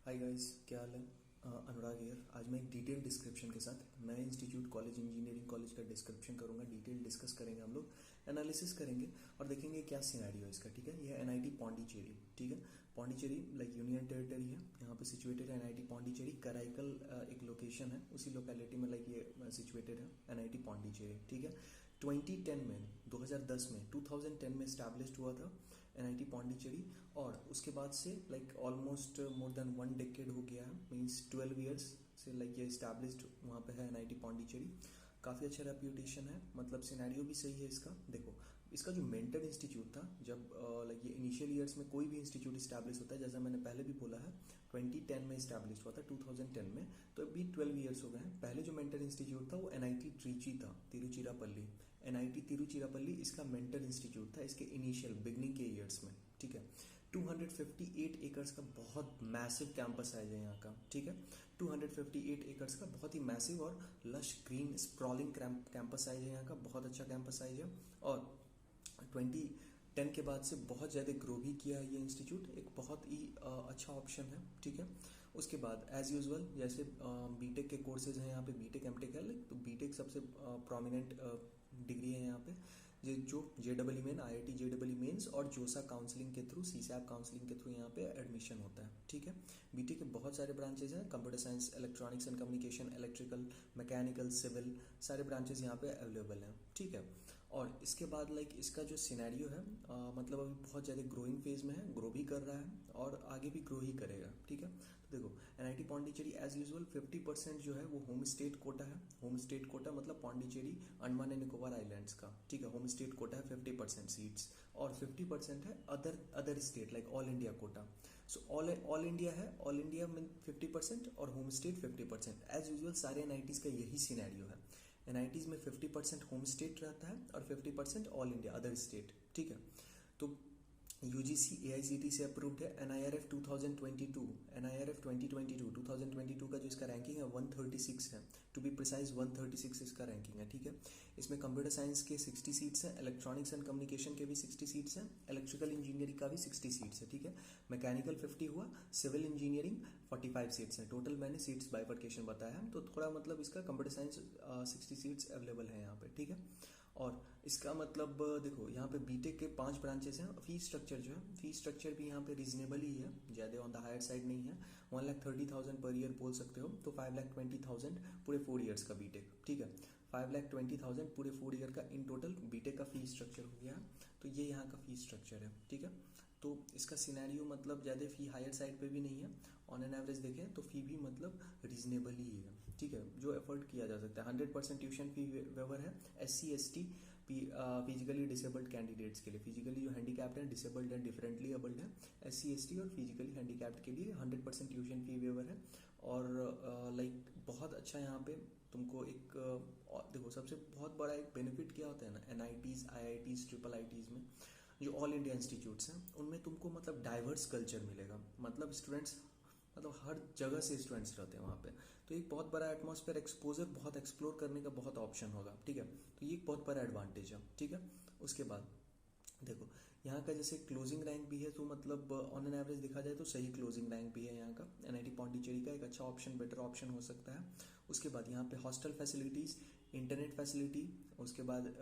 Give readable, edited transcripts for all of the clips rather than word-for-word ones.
Hi guys, क्या हाल है। अनुराग here. आज मैं एक डिटेल डिस्क्रिप्शन के साथ नए इंस्टीट्यूट कॉलेज इंजीनियरिंग कॉलेज का डिस्क्रिप्शन करूंगा। डिटेल डिस्कस करेंगे, हम लोग एनालिसिस करेंगे और देखेंगे क्या सिनेरियो है इसका। ठीक है, यह एनआईटी पौंडीचेरी। ठीक है, पौंडीचेरी लाइक यूनियन टेरिटरी है, यहाँ पे सिचुएटेड है एनआईटी पौंडीचेरी। कराईकल एक लोकेशन है, उसी लोकेलिटी में लाइक ये सिचुएटेड है एनआईटी पौंडीचेरी। ठीक है, 2010 में 2010 में 2010 में इस्टेब्लिश हुआ था एनआईटी पौंडीचेरी। और उसके बाद से like almost more than 1 decade हो गया है, मीन्स 12 ईयर्स से लाइक ये इस्टेब्लिश्ड वहाँ पे है एनआईटी पौंडीचेरी। काफ़ी अच्छा रेप्यूटेशन है, मतलब सिनेरियो भी सही है इसका। देखो, इसका जो मेंटर इंस्टीट्यूट था, जब लाइक ये इनिशियल ईयर्स में कोई भी इंस्टीट्यूट इस्टेब्लिश होता है, जैसा मैंने पहले भी बोला है 2010 में इस्टेब्लिश हुआ था, 2010 में, तो अभी 12 ईयर्स हो गए हैं। पहले जो मेंटर इंस्टीट्यूट था वो एनआईटी ट्रिची था, तिरुचिरापल्ली। एनआईटी तिरुचिरापल्ली इसका मेंटर इंस्टीट्यूट था इसके इनिशियल बिगनिंग के ईयर्स में। ठीक है, 258 एकर्स का बहुत मैसिव कैंपस है यहाँ का। ठीक है, 258 एकर्स का बहुत ही मैसिव और lush green sprawling campus size है यहाँ का, बहुत अच्छा कैंपस साइज है। और 2010 के बाद से बहुत ज़्यादा ग्रो भी किया है ये इंस्टीट्यूट, एक बहुत ही अच्छा ऑप्शन है। ठीक है, उसके बाद एज यूजुअल जैसे बीटेक के कोर्सेज हैं यहाँ पे, बीटेक एमटेक है, तो बीटेक सबसे प्रोमिनेंट डिग्री है यहाँ पे। जो जेडबलई मेन, आईआईटी जेडबलई मेंस और जोसा काउंसलिंग के थ्रू, सीसैप काउंसलिंग के थ्रू यहाँ पे एडमिशन होता है। ठीक है, बीटेक के बहुत सारे ब्रांचेज हैं, computer science, electronics and communication, electrical, mechanical, civil, सारे ब्रांचेज यहाँ पे अवेलेबल हैं। ठीक है, और इसके बाद लाइक इसका जो सिनेरियो है मतलब अभी बहुत ज़्यादा ग्रोइंग फेज में है, ग्रो भी कर रहा है और आगे भी ग्रो ही करेगा। ठीक है, तो देखो एनआईटी पौंडीचेरी एज यूजुअल 50% जो है वो होम स्टेट कोटा है। होम स्टेट कोटा मतलब पौंडीचेरी, अंडमान एंड निकोबार आइलैंड्स का। ठीक है, होम स्टेट कोटा है 50% सीट्स, और 50% है other state like all India quota. So all India है, ऑल इंडिया में 50% और होम स्टेट 50%। एज यूजुअल सारे एनआईटीज का यही सिनेरियो है। एनआईटीज में 50% होम स्टेट रहता है और 50% ऑल इंडिया अदर स्टेट। ठीक है, तो यूजीसी एआईसीटी से अप्रूव्ड है। एनआईआरएफ 2022, एनआईआरएफ 2022 का जो इसका रैंकिंग है 136 है, टू बी प्रिसाइज 136 इसका रैंकिंग है। ठीक है, इसमें कंप्यूटर साइंस के 60 सीट्स हैं, इलेक्ट्रॉनिक्स एंड कम्युनिकेशन के भी 60 सीट्स हैं, इलेक्ट्रिकल इंजीनियरिंग का भी 60 सीट्स है। ठीक है, मैकेनिकल 50 हुआ, सिविल इंजीनियरिंग 45 सीट्स हैं। टोटल मैंने सीट्स बाइफर्केशन बताया है, तो थोड़ा मतलब इसका कंप्यूटर साइंस 60 सीट्स अवेलेबल है यहाँ पे। ठीक है, और इसका मतलब देखो यहाँ पे बीटेक के 5 ब्रांचेस हैं। फीस स्ट्रक्चर जो है, फीस स्ट्रक्चर भी यहाँ पे रीजनेबल ही है, ज़्यादा ऑन द हायर साइड नहीं है। 1,30,000 पर ईयर बोल सकते हो, तो 5,20,000 पूरे 4 ईयर्स का बीटेक। ठीक है, 5,20,000 पूरे 4 ईयर का इन टोटल बीटेक का फीस स्ट्रक्चर हो गया। तो ये यहाँ का फीस स्ट्रक्चर है। ठीक है, तो इसका सिनेरियो मतलब ज़्यादा फ़ी हायर साइड पे भी नहीं है, ऑन एन एवरेज देखें तो फ़ी भी मतलब रीजनेबल ही है। ठीक है, जो एफर्ट किया जा सकता है। 100% ट्यूशन फी वेवर है SC ST physically disabled candidates के लिए। फिजिकली जो हैंडीकैप्ड हैं, डिसेबल्ड एंड डिफरेंटली एबल्ड है, SC ST और फिजिकली हैंडीकैप्ड के लिए 100% ट्यूशन फी वेवर है। और लाइक बहुत अच्छा यहाँ पे तुमको एक देखो सबसे बहुत बड़ा एक बेनिफिट क्या होता है ना, NITs IITs ट्रिपल IITs में जो ऑल इंडिया इंस्टीट्यूट्स हैं, उनमें तुमको मतलब डाइवर्स कल्चर मिलेगा। मतलब स्टूडेंट्स मतलब हर जगह से स्टूडेंट्स रहते हैं वहाँ पे, तो एक बहुत बड़ा एटमॉस्फेयर, एक्सपोजर, बहुत एक्सप्लोर करने का बहुत ऑप्शन होगा। ठीक है, तो ये एक बहुत बड़ा एडवांटेज है। ठीक है, उसके बाद देखो यहाँ का जैसे क्लोजिंग रैंक भी है, तो मतलब ऑन एन एवरेज देखा जाए तो सही क्लोजिंग रैंक भी है यहाँ का। एनआईटी पौंडीचेरी का एक अच्छा ऑप्शन, बेटर ऑप्शन हो सकता है। उसके बाद यहाँ पे हॉस्टल फैसिलिटीज़, इंटरनेट फैसिलिटी, उसके बाद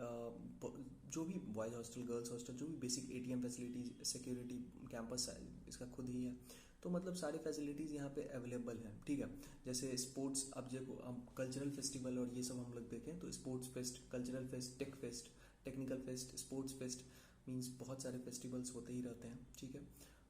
जो भी बॉयज़ हॉस्टल, गर्ल्स हॉस्टल, जो भी basic ATM facilities, security, campus इसका खुद ही है, तो मतलब सारी फैसिलिटीज़ यहाँ पे अवेलेबल है। ठीक है, जैसे स्पोर्ट्स, अब देखो हम कल्चरल फेस्टिवल और ये सब हम लोग देखें तो sports fest, cultural fest, tech fest, technical fest, sports fest, means बहुत सारे फेस्टिवल्स होते ही रहते हैं। ठीक है,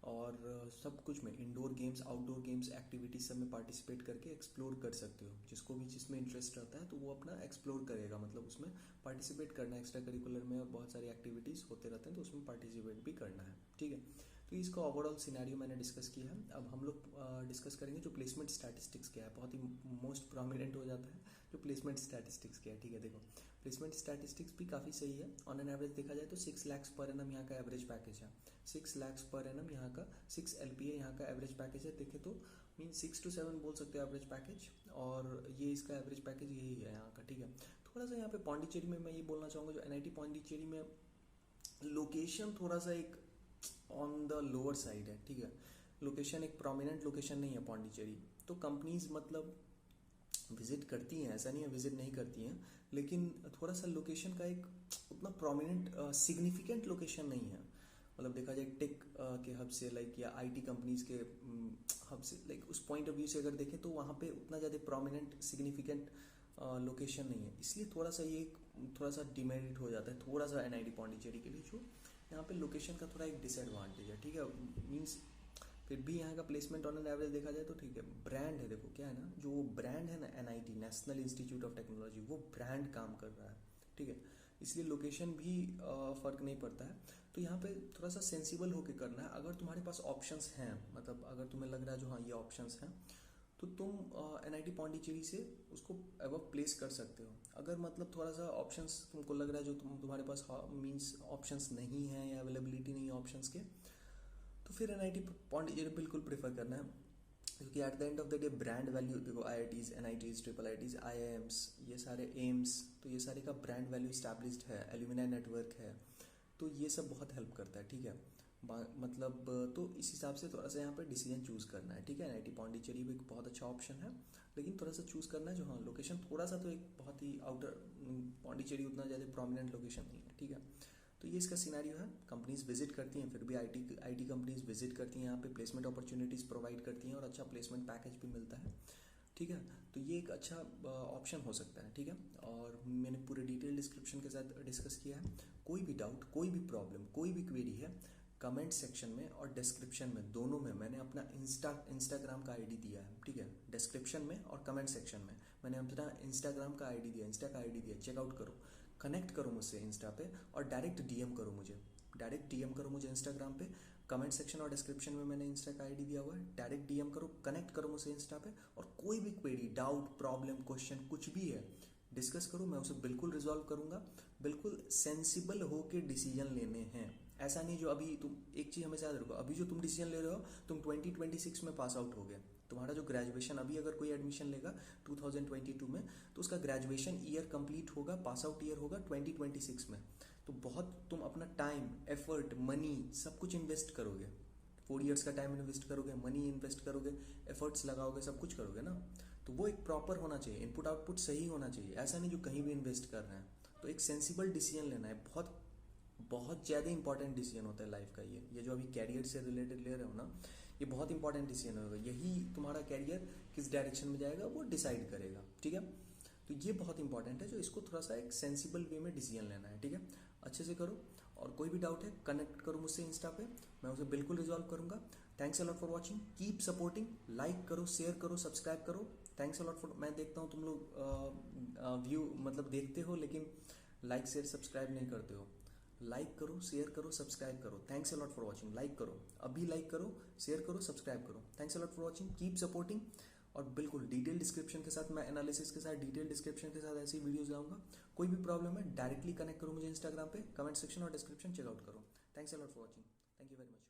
और सब कुछ में indoor games, outdoor games, activities सब में पार्टिसिपेट करके एक्सप्लोर कर सकते हो। जिसको भी जिसमें इंटरेस्ट रहता है तो वो अपना एक्सप्लोर करेगा, मतलब उसमें पार्टिसिपेट करना है। एक्स्ट्रा करिकुलर में और बहुत सारी एक्टिविटीज़ होते रहते हैं, तो उसमें पार्टिसिपेट भी करना है। ठीक है, तो इसका ओवरऑल सिनेरियो मैंने डिस्कस किया है। अब हम लोग डिस्कस करेंगे जो प्लेसमेंट स्टैटिस्टिक्स क्या है, बहुत ही मोस्ट प्रोमिनेंट हो जाता है जो प्लेसमेंट स्टैटिस्टिक्स क्या है। ठीक है, देखो प्लेसमेंट स्टैटिस्टिक्स भी काफ़ी सही है। ऑन एन एवरेज देखा जाए तो 6 lakhs पर एनम यहाँ का एवरेज पैकेज है। 6 lakhs पर एनम यहाँ का 6 LPA यहाँ का एवरेज पैकेज है। देखे तो मीन 6 to 7 बोल सकते हो एवरेज पैकेज, और ये इसका एवरेज पैकेज यही है यहाँ का। ठीक है, थोड़ा सा यहाँ पे पौंडीचेरी में मैं ये बोलना चाहूँगा, जो एनआईटी पौंडीचेरी में लोकेशन थोड़ा सा एक ऑन द लोअर साइड है। ठीक है, लोकेशन एक प्रोमिनेंट लोकेशन नहीं है पौंडीचेरी। तो कंपनीज मतलब विजिट करती हैं, ऐसा नहीं है विजिट नहीं करती हैं, लेकिन थोड़ा सा लोकेशन का एक उतना प्रोमिनेंट सिग्निफिकेंट लोकेशन नहीं है। मतलब देखा जाए टेक के हब से लाइक या आईटी कंपनीज के हब से लाइक उस पॉइंट ऑफ व्यू से अगर देखें तो वहाँ पे उतना ज़्यादा प्रोमिनेंट सिग्निफिकेंट लोकेशन नहीं है, इसलिए थोड़ा सा ये थोड़ा सा डिमेरिट हो जाता है थोड़ा सा एनआईटी पौंडीचेरी के लिए, जो यहाँ पे लोकेशन का थोड़ा एक डिसएडवांटेज है। ठीक है, मीन्स फिर भी यहाँ का प्लेसमेंट ऑन एन एवरेज देखा जाए तो ठीक है। ब्रांड है, देखो क्या है ना, जो ब्रांड है ना NIT national institute of technology, वो ब्रांड काम कर रहा है। ठीक है, इसलिए लोकेशन भी फ़र्क नहीं पड़ता है। तो यहाँ पे थोड़ा सा सेंसिबल होके करना है। अगर तुम्हारे पास ऑप्शंस हैं, मतलब अगर तुम्हें लग रहा है जो हाँ ये ऑप्शंस हैं, तो तुम एनआईटी पौंडीचेरी से उसको अबव प्लेस कर सकते हो। अगर मतलब थोड़ा सा ऑप्शंस तुमको लग रहा है जो तुम्हारे पास मीन्स ऑप्शंस नहीं है या अवेलेबिलिटी नहीं है ऑप्शंस के, तो फिर एनआईटी पौंडीचेरी बिल्कुल प्रेफर करना है, क्योंकि at the end of the day brand value देखो, IITs, NITs, triple ITs, IIMs, ये सारे एम्स, तो ये सारे का ब्रांड वैल्यू इस्टेब्लिश्ड है, एल्यूमिनाई नेटवर्क है, तो ये सब बहुत हेल्प करता है। ठीक है, मतलब तो इस हिसाब से थोड़ा सा यहाँ पे डिसीजन चूज़ करना है। ठीक है, एनआईटी पौंडीचेरी भी एक बहुत अच्छा ऑप्शन है, लेकिन थोड़ा सा चूज़ करना है जो हाँ लोकेशन थोड़ा सा तो एक बहुत ही आउटर, पौंडीचेरी उतना ज़्यादा प्रोमिनेंट लोकेशन नहीं है। ठीक है, तो ये इसका सिनेरियो है। कंपनीज विजिट करती हैं, फिर भी आईटी कंपनीज विजिट करती हैं, यहाँ पे प्लेसमेंट अपॉर्चुनिटीज़ प्रोवाइड करती हैं और अच्छा प्लेसमेंट पैकेज भी मिलता है। ठीक है, तो ये एक अच्छा ऑप्शन हो सकता है। ठीक है, और मैंने पूरे डिटेल डिस्क्रिप्शन के साथ डिस्कस किया है। कोई भी डाउट, कोई भी प्रॉब्लम, कोई भी क्वेरी है, कमेंट सेक्शन में और डिस्क्रिप्शन में, दोनों में मैंने अपना इंस्टाग्राम का आईडी दिया है। ठीक है, डिस्क्रिप्शन में और कमेंट सेक्शन में मैंने अपना इंस्टाग्राम का आईडी दिया, इंस्टा का आईडी दिया, चेकआउट करो, कनेक्ट करो मुझसे इंस्टा पे और डायरेक्ट डीएम करो मुझे इंस्टाग्राम पे। कमेंट सेक्शन और डिस्क्रिप्शन में मैंने इंस्टा का आईडी दिया हुआ है, डायरेक्ट डीएम करो, कनेक्ट करो मुझसे इंस्टा पे, और कोई भी क्वेरी, डाउट, प्रॉब्लम, क्वेश्चन कुछ भी है डिस्कस करो, मैं उसे बिल्कुल रिजॉल्व करूंगा। बिल्कुल सेंसिबल होके डिसीजन लेने हैं, ऐसा नहीं जो अभी तुम एक चीज़ हमेशा याद रखो, अभी जो तुम डिसीजन ले रहे हो, तुम 2026 में पास आउट हो गए, तुम्हारा जो ग्रेजुएशन, अभी अगर कोई एडमिशन लेगा 2022 में, तो उसका ग्रेजुएशन ईयर कंप्लीट होगा, पास आउट ईयर होगा 2026 में। तो बहुत तुम अपना टाइम, एफर्ट, मनी सब कुछ इन्वेस्ट करोगे, 4 इयर्स का टाइम इन्वेस्ट करोगे, मनी इन्वेस्ट करोगे, एफर्ट्स लगाओगे, सब कुछ करोगे ना, तो वो एक प्रॉपर होना चाहिए, इनपुट आउटपुट सही होना चाहिए, ऐसा नहीं जो कहीं भी इन्वेस्ट कर रहे हैं। तो एक सेंसिबल डिसीजन लेना है, बहुत बहुत ज़्यादा इंपॉर्टेंट डिसीजन होता है लाइफ का। ये जो अभी कैरियर से रिलेटेड ले रहे हो ना, ये बहुत इंपॉर्टेंट डिसीजन होगा, यही तुम्हारा कैरियर किस डायरेक्शन में जाएगा वो डिसाइड करेगा। ठीक है, तो ये बहुत इंपॉर्टेंट है, जो इसको थोड़ा सा एक सेंसिबल वे में डिसीजन लेना है। ठीक है, अच्छे से करो, और कोई भी डाउट है कनेक्ट करो मुझसे इंस्टा पे, मैं उसे बिल्कुल रिजॉल्व करूंगा। Thanks a lot for watching, keep supporting, like करो, शेयर करो, सब्सक्राइब करो। थैंक्स अ लॉट फॉर, मैं देखता हूँ तुम लोग व्यू मतलब देखते हो, लेकिन लाइक शेयर सब्सक्राइब नहीं करते हो। लाइक करो, शेयर करो, सब्सक्राइब करो। Thanks a lot for watching, like करो, अभी लाइक करो, शेयर करो, सब्सक्राइब करो। Thanks a lot for watching, keep supporting. और बिल्कुल डिटेल डिस्क्रिप्शन के साथ, मैं एनालिसिस के साथ, डिटेल डिस्क्रिप्शन के साथ ऐसी वीडियोस लाऊंगा। कोई भी प्रॉब्लम है डायरेक्टली कनेक्ट करो मुझे इंस्टाग्राम पे, कमेंट सेक्शन और डिस्क्रिप्शन चेकआउट करो। Thanks a lot for watching, thank you very much.